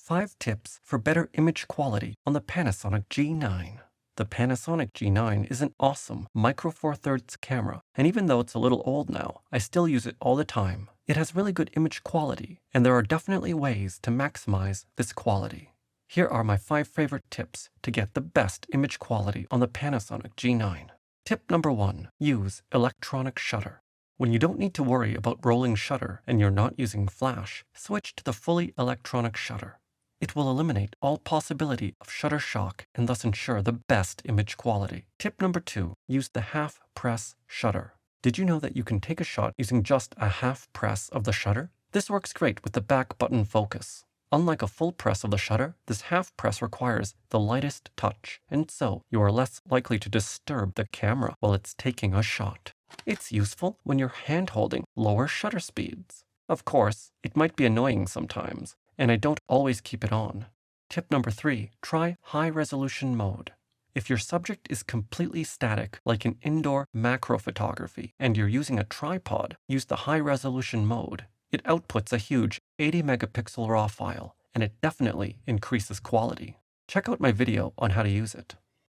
5 tips for better image quality on the Panasonic G9. The Panasonic G9 is an awesome Micro Four Thirds camera, and even though it's a little old now, I still use it all the time. It has really good image quality, and there are definitely ways to maximize this quality. Here are my 5 favorite tips to get the best image quality on the Panasonic G9. Tip number 1. Use electronic shutter. When you don't need to worry about rolling shutter and you're not using flash, switch to the fully electronic shutter. It will eliminate all possibility of shutter shock and thus ensure the best image quality. Tip number 2. Use the half press shutter. Did you know that you can take a shot using just a half press of the shutter? This works great with the back button focus. Unlike a full press of the shutter, this half press requires the lightest touch, and so you are less likely to disturb the camera while it's taking a shot. It's useful when you're hand-holding lower shutter speeds. Of course, it might be annoying sometimes, and I don't always keep it on. Tip number 3. Try high-resolution mode. If your subject is completely static, like in indoor macro photography, and you're using a tripod, use the high-resolution mode. It outputs a huge 80 megapixel RAW file, and it definitely increases quality. Check out my video on how to use it.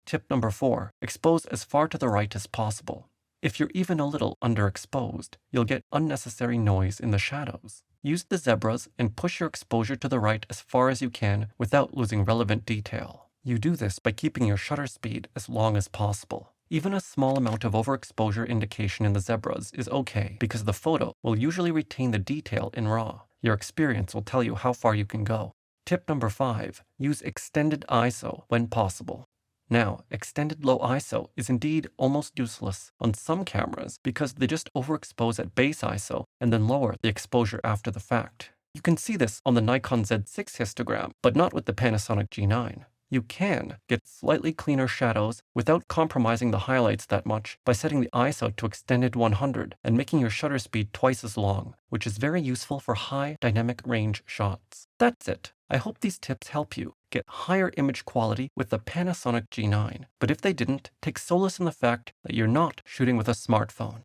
Tip number 4. Expose as far to the right as possible. If you're even a little underexposed, you'll get unnecessary noise in the shadows. Use the zebras and push your exposure to the right as far as you can without losing relevant detail. You do this by keeping your shutter speed as long as possible. Even a small amount of overexposure indication in the zebras is okay because the photo will usually retain the detail in RAW. Your experience will tell you how far you can go. Tip number 5. Use extended ISO when possible. Now, extended low ISO is indeed almost useless on some cameras because they just overexpose at base ISO and then lower the exposure after the fact. You can see this on the Nikon Z6 histogram, but not with the Panasonic G9. You can get slightly cleaner shadows without compromising the highlights that much by setting the ISO to extended 100 and making your shutter speed twice as long, which is very useful for high dynamic range shots. That's it. I hope these tips help you get higher image quality with the Panasonic G9, but if they didn't, take solace in the fact that you're not shooting with a smartphone.